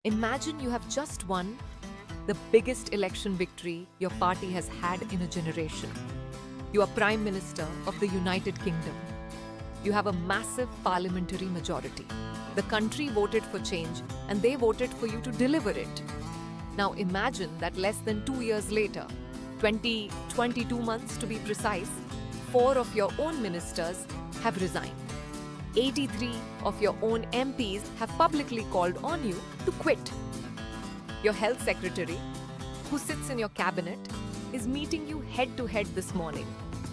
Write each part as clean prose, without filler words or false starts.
Imagine you have just won the biggest election victory your party has had in a generation. You are Prime Minister of the United Kingdom. You have a massive parliamentary majority. The country voted for change and they voted for you to deliver it. Now imagine that less than 2 years later, 22 months to be precise, 4 of your own ministers have resigned. 83 of your own MPs have publicly called on you to quit. Your health secretary, who sits in your cabinet, is meeting you head to head this morning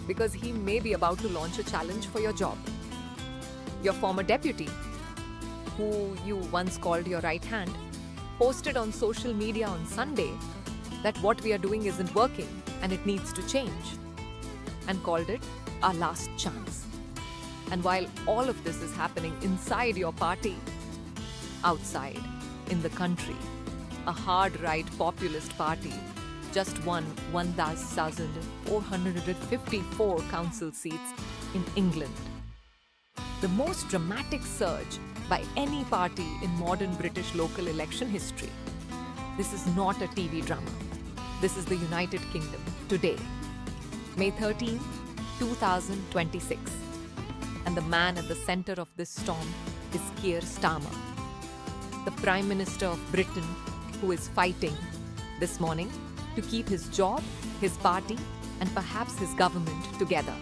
because he may be about to launch a challenge for your job. Your former deputy, who you once called your right hand, posted on social media on Sunday that what we are doing isn't working and it needs to change, and called it our last chance. And while all of this is happening inside your party, outside, in the country, a hard-right populist party just won 1,454 council seats in England. The most dramatic surge by any party in modern British local election history. This is not a TV drama. This is the United Kingdom today, May 13, 2026. And the man at the center of this storm is Keir Starmer, the Prime Minister of Britain, who is fighting this morning to keep his job, his party, and perhaps his government together.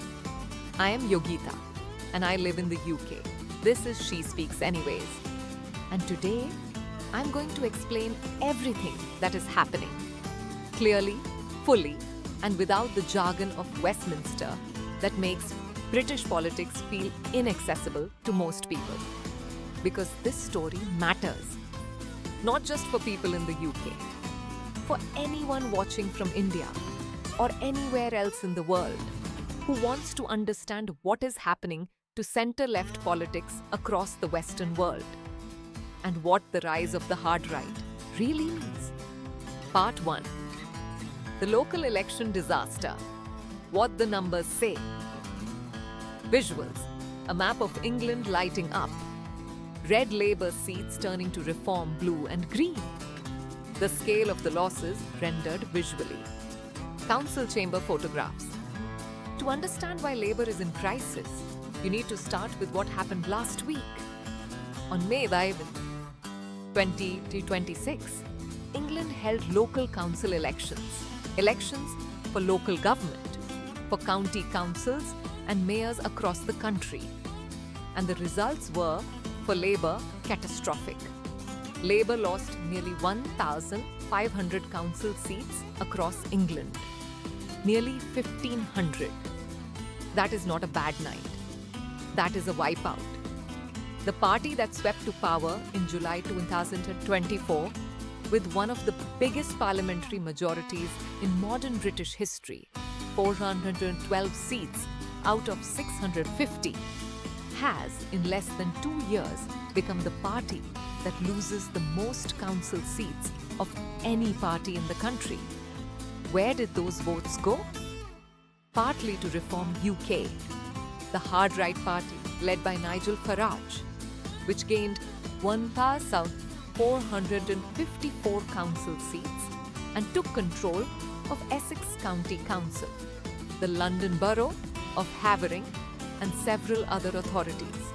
I am Yogita, and I live in the UK. This is She Speaks Anyways. And today, I'm going to explain everything that is happening, clearly, fully, and without the jargon of Westminster that makes British politics feel inaccessible to most people. Because this story matters. Not just for people in the UK, for anyone watching from India or anywhere else in the world who wants to understand what is happening to center-left politics across the Western world and what the rise of the hard right really means. Part 1. The local election disaster. What the numbers say. Visuals. A map of England lighting up. Red Labour seats turning to Reform blue and green. The scale of the losses rendered visually. Council chamber photographs. To understand why Labour is in crisis, you need to start with what happened last week. On May 11, 2026, England held local council elections. Elections for local government, for county councils and mayors across the country. And the results were, for Labour, catastrophic. Labour lost nearly 1,500 council seats across England. Nearly 1,500. That is not a bad night. That is a wipeout. The party that swept to power in July 2024 with one of the biggest parliamentary majorities in modern British history, 412 seats out of 650, has, in less than 2 years, become the party that loses the most council seats of any party in the country. Where did those votes go? Partly to Reform UK, the hard-right party led by Nigel Farage, which gained 1,454 council seats and took control of Essex County Council, the London Borough of Havering, and several other authorities.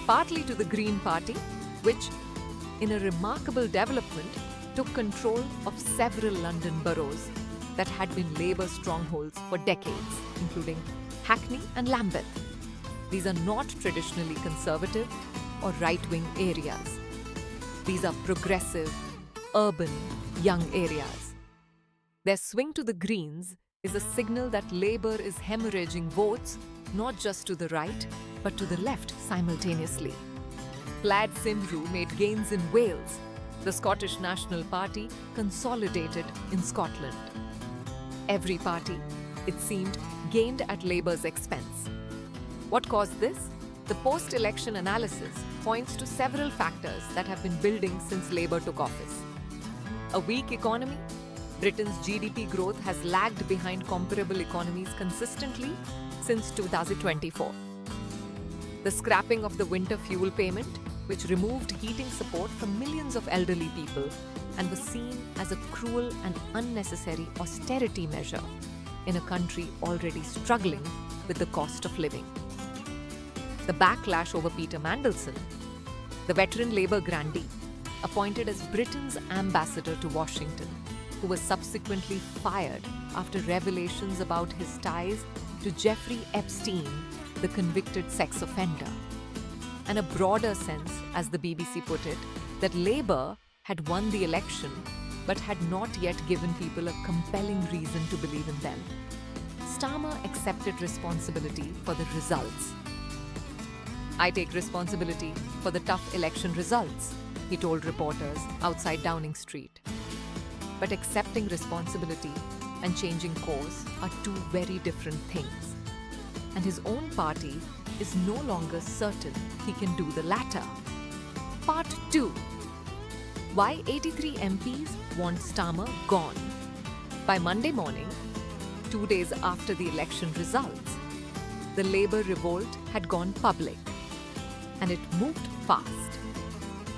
Partly to the Green Party, which, in a remarkable development, took control of several London boroughs that had been Labour strongholds for decades, including Hackney and Lambeth. These are not traditionally conservative or right-wing areas. These are progressive, urban, young areas. Their swing to the Greens is a signal that Labour is hemorrhaging votes not just to the right, but to the left simultaneously. Plaid Cymru made gains in Wales. The Scottish National Party consolidated in Scotland. Every party, it seemed, gained at Labour's expense. What caused this? The post-election analysis points to several factors that have been building since Labour took office. A weak economy. Britain's GDP growth has lagged behind comparable economies consistently since 2024. The scrapping of the winter fuel payment, which removed heating support from millions of elderly people and was seen as a cruel and unnecessary austerity measure in a country already struggling with the cost of living. The backlash over Peter Mandelson, the veteran Labour grandee, appointed as Britain's ambassador to Washington, who was subsequently fired after revelations about his ties to Jeffrey Epstein, the convicted sex offender. And a broader sense, as the BBC put it, that Labour had won the election but had not yet given people a compelling reason to believe in them. Starmer accepted responsibility for the results. "I take responsibility for the tough election results," he told reporters outside Downing Street. But accepting responsibility and changing course are two very different things. And his own party is no longer certain he can do the latter. Part 2. Why 83 MPs want Starmer gone. By Monday morning, 2 days after the election results, the Labour revolt had gone public. And it moved fast.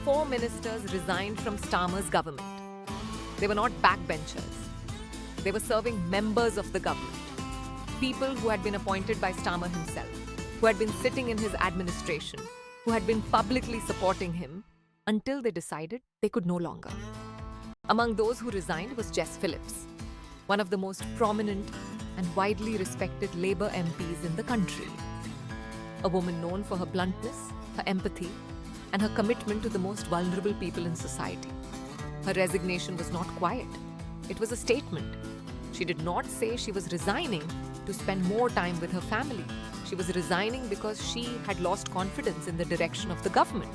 4 ministers resigned from Starmer's government. They were not backbenchers. They were serving members of the government. People who had been appointed by Starmer himself, who had been sitting in his administration, who had been publicly supporting him until they decided they could no longer. Among those who resigned was Jess Phillips, one of the most prominent and widely respected Labour MPs in the country. A woman known for her bluntness, her empathy, and her commitment to the most vulnerable people in society. Her resignation was not quiet. It was a statement. She did not say she was resigning to spend more time with her family. She was resigning because she had lost confidence in the direction of the government.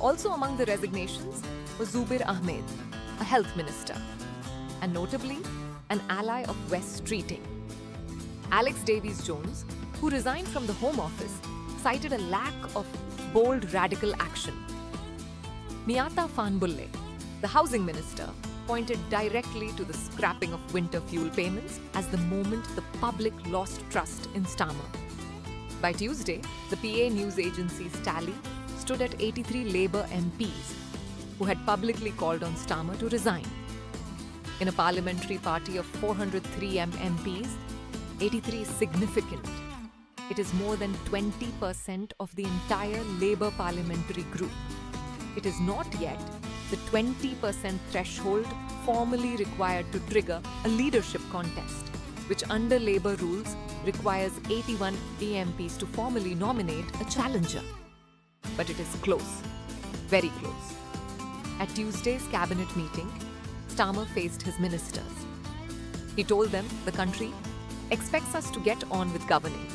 Also among the resignations was Zubir Ahmed, a health minister, and notably an ally of West Streeting. Alex Davies-Jones, who resigned from the Home Office, cited a lack of bold radical action. Miata Fanbulle, the housing minister, pointed directly to the scrapping of winter fuel payments as the moment the public lost trust in Starmer. By Tuesday, the PA news agency's tally stood at 83 Labour MPs who had publicly called on Starmer to resign. In a parliamentary party of 403 MPs, 83 is significant. It is more than 20% of the entire Labour parliamentary group. It is not yet the 20% threshold formally required to trigger a leadership contest, which under Labour rules requires 81 MPs to formally nominate a challenger. But it is close, very close. At Tuesday's cabinet meeting, Starmer faced his ministers. He told them the country expects us to get on with governing,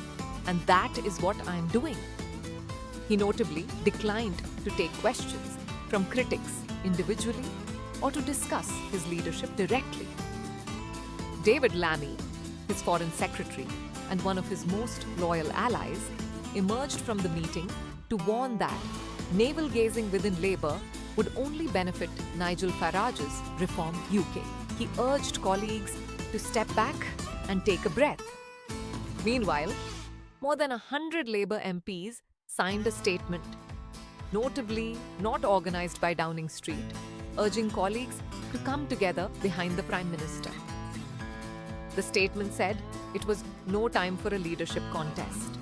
and that is what I am doing. He notably declined to take questions from critics individually or to discuss his leadership directly. David Lammy, his foreign secretary and one of his most loyal allies, emerged from the meeting to warn that navel-gazing within Labour would only benefit Nigel Farage's Reform UK. He urged colleagues to step back and take a breath. Meanwhile, more than 100 Labour MPs signed a statement, notably not organised by Downing Street, urging colleagues to come together behind the Prime Minister. The statement said it was no time for a leadership contest.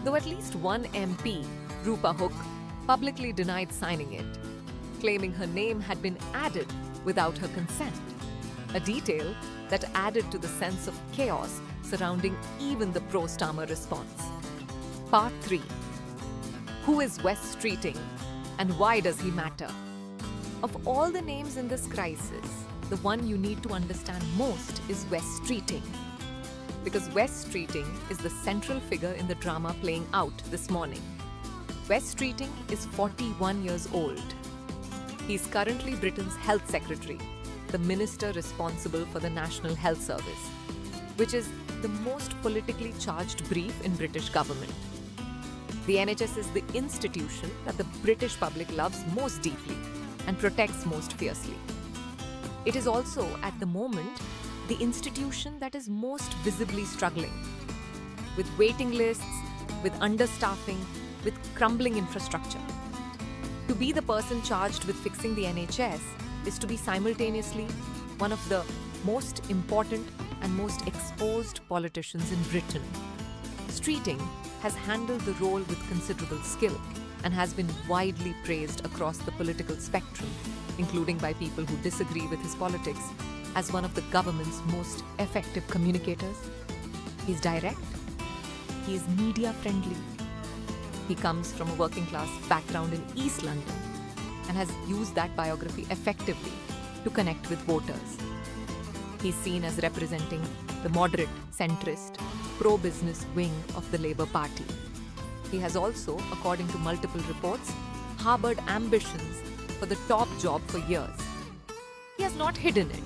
Though at least one MP, Rupa Hook, publicly denied signing it, claiming her name had been added without her consent, a detail that added to the sense of chaos surrounding even the pro-Starmer response. Part 3. Who is West Streeting and why does he matter? Of all the names in this crisis, the one you need to understand most is West Streeting. Because West Streeting is the central figure in the drama playing out this morning. West Streeting is 41 years old. He is currently Britain's Health Secretary, the minister responsible for the National Health Service, which is the most politically charged brief in British government. The NHS is the institution that the British public loves most deeply and protects most fiercely. It is also, at the moment, the institution that is most visibly struggling, with waiting lists, with understaffing, with crumbling infrastructure. To be the person charged with fixing the NHS is to be simultaneously one of the most important and most exposed politicians in Britain. Streeting has handled the role with considerable skill and has been widely praised across the political spectrum, including by people who disagree with his politics, as one of the government's most effective communicators. He's direct, he's media friendly. He comes from a working class background in East London and has used that biography effectively to connect with voters. He's seen as representing the moderate, centrist, pro-business wing of the Labour Party. He has also, according to multiple reports, harbored ambitions for the top job for years. He has not hidden it.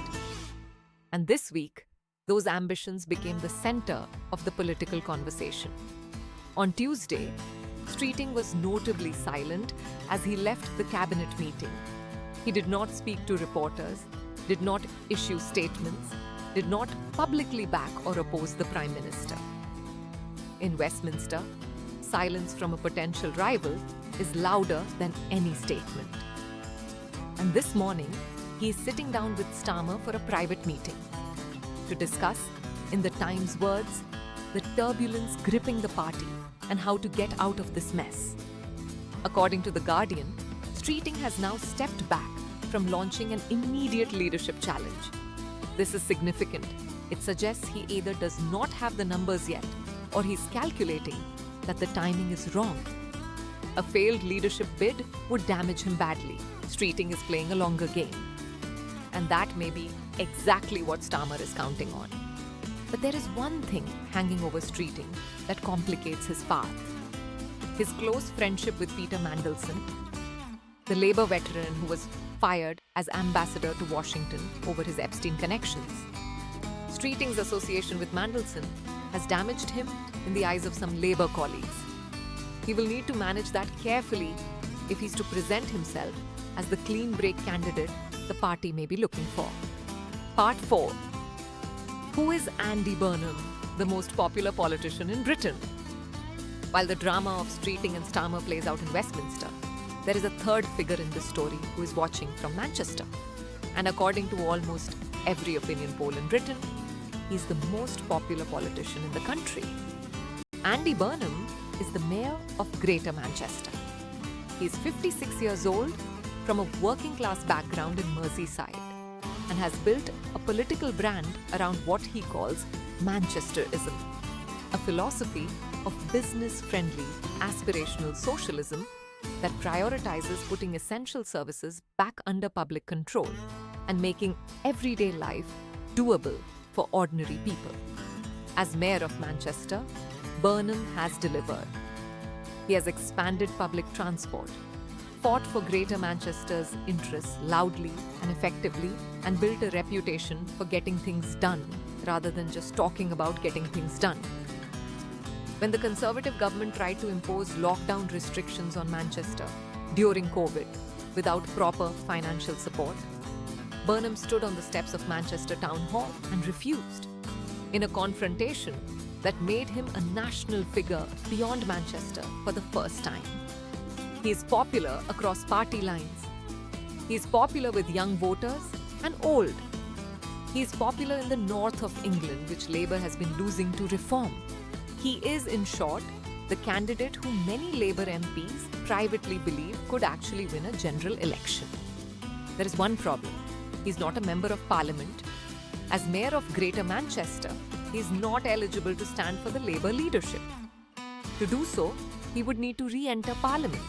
And this week, those ambitions became the center of the political conversation. On Tuesday, Streeting was notably silent as he left the cabinet meeting. He did not speak to reporters, did not issue statements, did not publicly back or oppose the Prime Minister. In Westminster, silence from a potential rival is louder than any statement. And this morning, he is sitting down with Starmer for a private meeting to discuss, in the Times words, the turbulence gripping the party and how to get out of this mess. According to The Guardian, Streeting has now stepped back from launching an immediate leadership challenge. This is significant. It suggests he either does not have the numbers yet or he's calculating that the timing is wrong. A failed leadership bid would damage him badly. Streeting is playing a longer game. And that may be exactly what Starmer is counting on. But there is one thing hanging over Streeting that complicates his path. His close friendship with Peter Mandelson, the Labour veteran who was fired as ambassador to Washington over his Epstein connections. Streeting's association with Mandelson has damaged him in the eyes of some Labour colleagues. He will need to manage that carefully if he's to present himself as the clean break candidate the party may be looking for. Part 4. Who is Andy Burnham, the most popular politician in Britain? While the drama of Streeting and Starmer plays out in Westminster, there is a third figure in this story who is watching from Manchester. And according to almost every opinion poll in Britain, he's the most popular politician in the country. Andy Burnham is the mayor of Greater Manchester. He's 56 years old, from a working class background in Merseyside, and has built a political brand around what he calls Manchesterism, a philosophy of business-friendly, aspirational socialism that prioritizes putting essential services back under public control and making everyday life doable for ordinary people. As Mayor of Manchester, Burnham has delivered. He has expanded public transport, fought for Greater Manchester's interests loudly and effectively, and built a reputation for getting things done rather than just talking about getting things done. When the Conservative government tried to impose lockdown restrictions on Manchester during COVID without proper financial support, Burnham stood on the steps of Manchester Town Hall and refused, in a confrontation that made him a national figure beyond Manchester for the first time. He is popular across party lines. He is popular with young voters and old. He is popular in the north of England, which Labour has been losing to reform. He is, in short, the candidate who many Labour MPs privately believe could actually win a general election. There is one problem. He is not a member of Parliament. As Mayor of Greater Manchester, he is not eligible to stand for the Labour leadership. To do so, he would need to re-enter Parliament,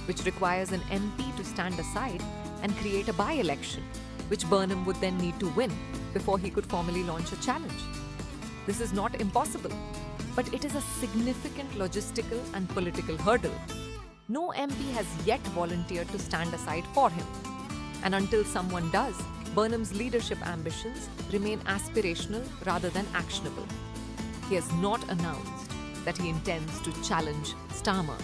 which requires an MP to stand aside and create a by-election, which Burnham would then need to win before he could formally launch a challenge. This is not impossible, but it is a significant logistical and political hurdle. No MP has yet volunteered to stand aside for him. And until someone does, Burnham's leadership ambitions remain aspirational rather than actionable. He has not announced that he intends to challenge Starmer.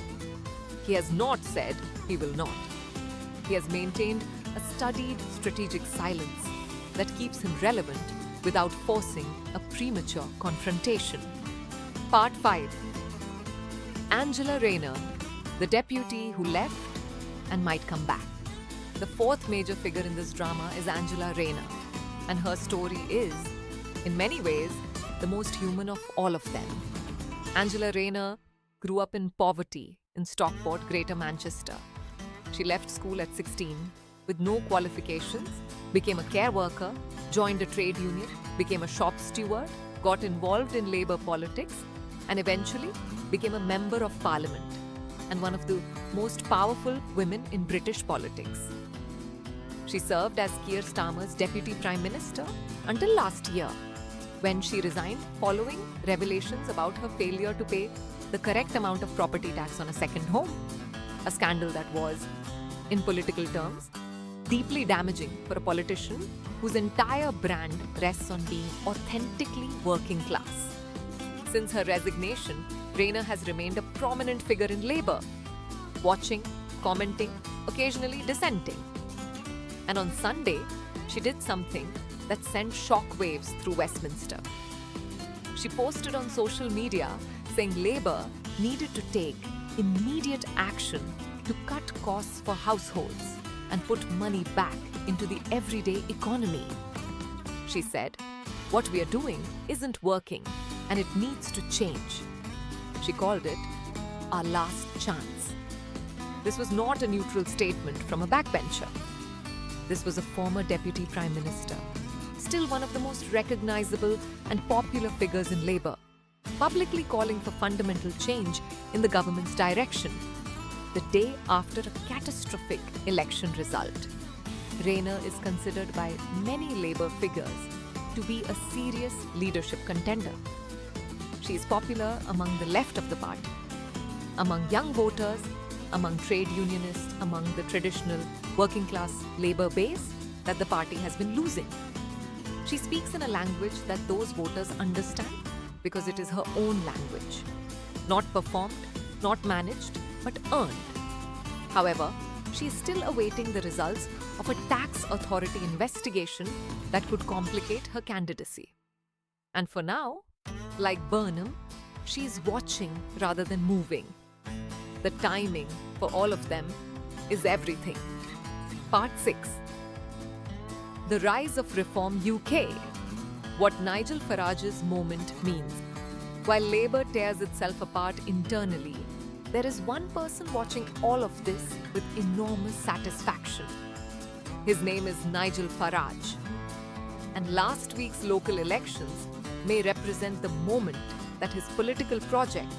He has not said he will not. He has maintained a studied strategic silence that keeps him relevant without forcing a premature confrontation. Part 5. Angela Rayner, the deputy who left and might come back. The fourth major figure in this drama is Angela Rayner, and her story is, in many ways, the most human of all of them. Angela Rayner grew up in poverty in Stockport, Greater Manchester. She left school at 16 with no qualifications, became a care worker, joined a trade union, became a shop steward, got involved in labour politics, and eventually became a member of parliament and one of the most powerful women in British politics. She served as Keir Starmer's deputy prime minister until last year, when she resigned following revelations about her failure to pay the correct amount of property tax on a second home, a scandal that was, in political terms, deeply damaging for a politician whose entire brand rests on being authentically working class. Since her resignation, Rayner has remained a prominent figure in Labour, watching, commenting, occasionally dissenting. And on Sunday, she did something that sent shockwaves through Westminster. She posted on social media saying Labour needed to take immediate action to cut costs for households and put money back into the everyday economy. She said, "What we are doing isn't working and it needs to change." She called it our last chance. This was not a neutral statement from a backbencher. This was a former deputy prime minister, still one of the most recognizable and popular figures in Labour, publicly calling for fundamental change in the government's direction, the day after a catastrophic election result. Rayner is considered by many Labour figures to be a serious leadership contender. She is popular among the left of the party, among young voters, among trade unionists, among the traditional working class Labour base that the party has been losing. She speaks in a language that those voters understand because it is her own language. Not performed, not managed, but earned. However, she is still awaiting the results of a tax authority investigation that could complicate her candidacy. And for now, like Burnham, she is watching rather than moving. The timing for all of them is everything. Part 6. The Rise of Reform UK. What Nigel Farage's moment means. While Labour tears itself apart internally, there is one person watching all of this with enormous satisfaction. His name is Nigel Farage. And last week's local elections may represent the moment that his political project,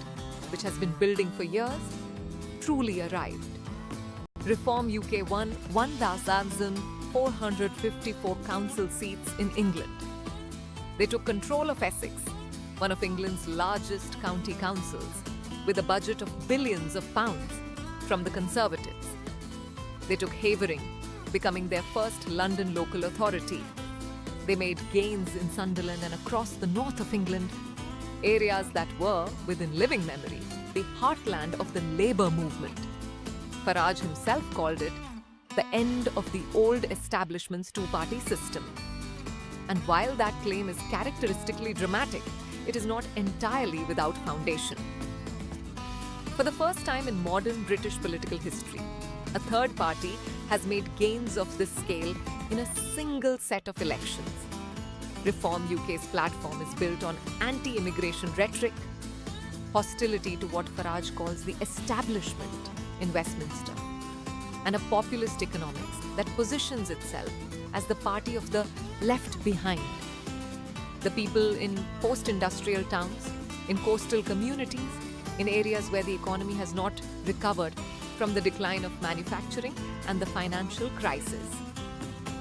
which has been building for years, truly arrived. Reform UK won 1,454 council seats in England. They took control of Essex, one of England's largest county councils, with a budget of billions of pounds from the Conservatives. They took Havering, becoming their first London local authority. They made gains in Sunderland and across the north of England, areas that were, within living memory, the heartland of the Labour movement. Farage himself called it the end of the old establishment's two-party system. And while that claim is characteristically dramatic, it is not entirely without foundation. For the first time in modern British political history, a third party has made gains of this scale in a single set of elections. Reform UK's platform is built on anti-immigration rhetoric, hostility to what Farage calls the establishment in Westminster, and a populist economics that positions itself as the party of the left behind. The people in post-industrial towns, in coastal communities, in areas where the economy has not recovered from the decline of manufacturing and the financial crisis.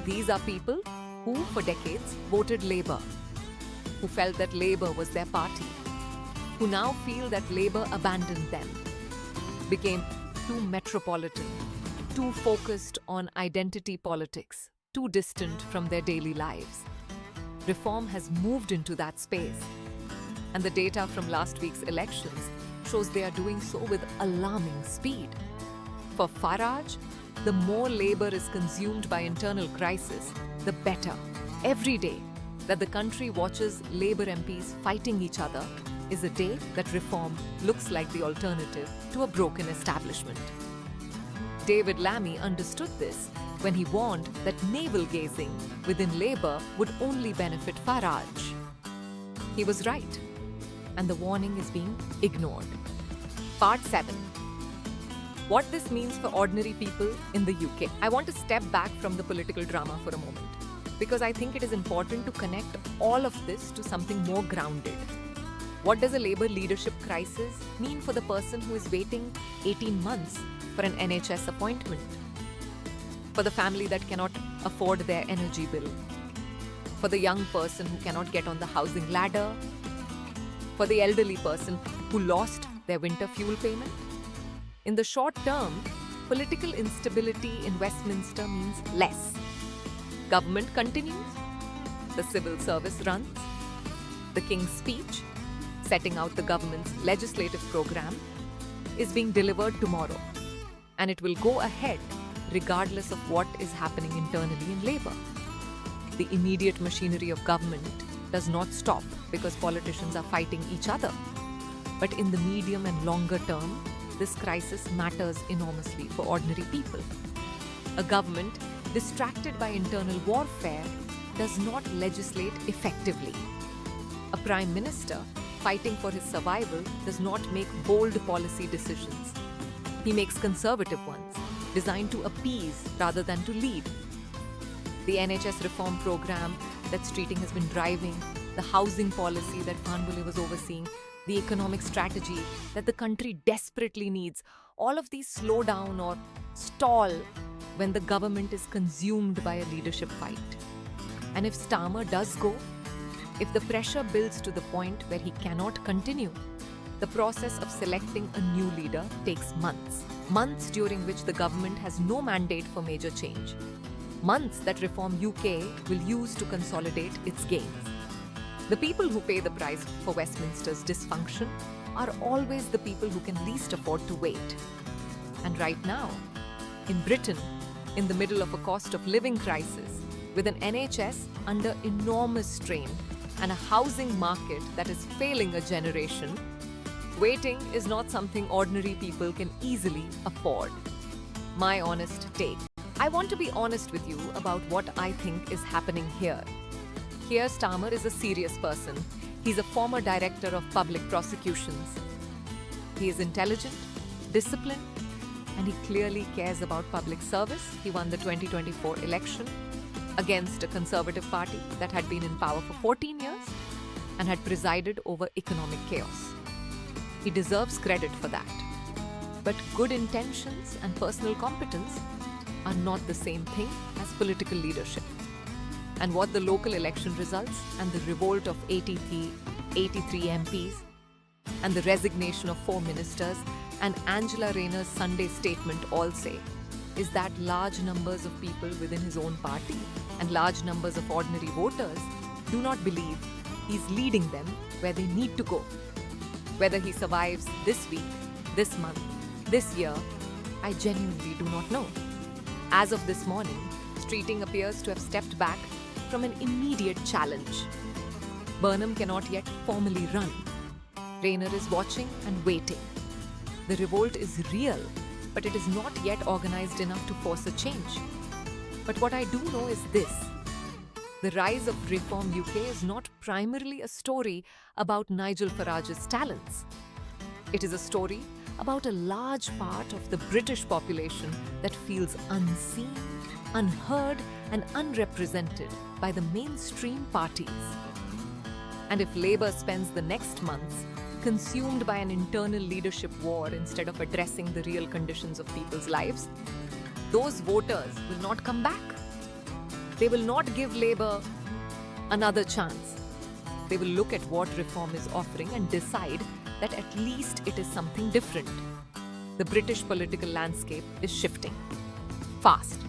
These are people who, for decades, voted Labour, who felt that Labour was their party, who now feel that Labour abandoned them, became too metropolitan, too focused on identity politics, too distant from their daily lives. Reform has moved into that space, and the data from last week's elections shows they are doing so with alarming speed. For Farage, the more Labour is consumed by internal crisis, the better. Every day that the country watches Labour MPs fighting each other is a day that reform looks like the alternative to a broken establishment. David Lammy understood this when he warned that navel-gazing within Labour would only benefit Farage. He was right, and the warning is being ignored. Part 7. What this means for ordinary people in the UK. I want to step back from the political drama for a moment, because I think it is important to connect all of this to something more grounded. What does a Labour leadership crisis mean for the person who is waiting 18 months for an NHS appointment? For the family that cannot afford their energy bill? For the young person who cannot get on the housing ladder? For the elderly person who lost their winter fuel payment? In the short term, political instability in Westminster means less. Government continues, the civil service runs, the King's speech, setting out the government's legislative program, is being delivered tomorrow, and it will go ahead regardless of what is happening internally in Labour. The immediate machinery of government does not stop because politicians are fighting each other. But in the medium and longer term, this crisis matters enormously for ordinary people. A government distracted by internal warfare does not legislate effectively. A prime minister fighting for his survival does not make bold policy decisions. He makes conservative ones, designed to appease rather than to lead. The NHS reform program that Streeting has been driving, the housing policy that Fanbule was overseeing, the economic strategy that the country desperately needs, all of these slow down or stall when the government is consumed by a leadership fight. And if Starmer does go, if the pressure builds to the point where he cannot continue, the process of selecting a new leader takes months. Months during which the government has no mandate for major change. Months that Reform UK will use to consolidate its gains. The people who pay the price for Westminster's dysfunction are always the people who can least afford to wait. And right now, in Britain, in the middle of a cost of living crisis, with an NHS under enormous strain and a housing market that is failing a generation, waiting is not something ordinary people can easily afford. My honest take. I want to be honest with you about what I think is happening here. Keir Starmer is a serious person. He's a former director of public prosecutions. He is intelligent, disciplined, and he clearly cares about public service. He won the 2024 election against a Conservative party that had been in power for 14 years and had presided over economic chaos. He deserves credit for that. But good intentions and personal competence are not the same thing as political leadership. And what the local election results and the revolt of 83 MPs and the resignation of 4 ministers and Angela Rayner's Sunday statement all say is that large numbers of people within his own party and large numbers of ordinary voters do not believe he's leading them where they need to go. Whether he survives this week, this month, this year, I genuinely do not know. As of this morning, Streeting appears to have stepped back from an immediate challenge. Burnham cannot yet formally run. Rayner is watching and waiting. The revolt is real, but it is not yet organized enough to force a change. But what I do know is this. The rise of Reform UK is not primarily a story about Nigel Farage's talents. It is a story about a large part of the British population that feels unseen, unheard, and unrepresented by the mainstream parties. And if Labour spends the next months consumed by an internal leadership war instead of addressing the real conditions of people's lives, those voters will not come back. They will not give Labour another chance. They will look at what Reform is offering and decide that at least it is something different. The British political landscape is shifting fast.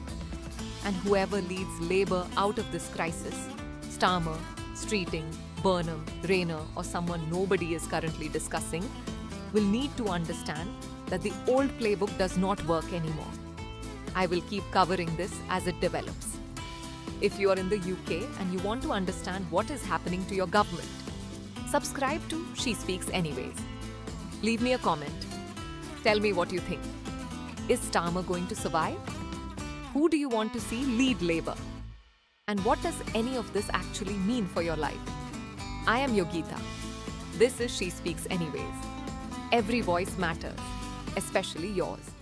And whoever leads Labour out of this crisis, Starmer, Streeting, Burnham, Rayner, or someone nobody is currently discussing, will need to understand that the old playbook does not work anymore. I will keep covering this as it develops. If you are in the UK and you want to understand what is happening to your government, subscribe to She Speaks Anyways. Leave me a comment. Tell me what you think. Is Starmer going to survive? Who do you want to see lead Labour? And what does any of this actually mean for your life? I am Yogita. This is She Speaks Anyways. Every voice matters, especially yours.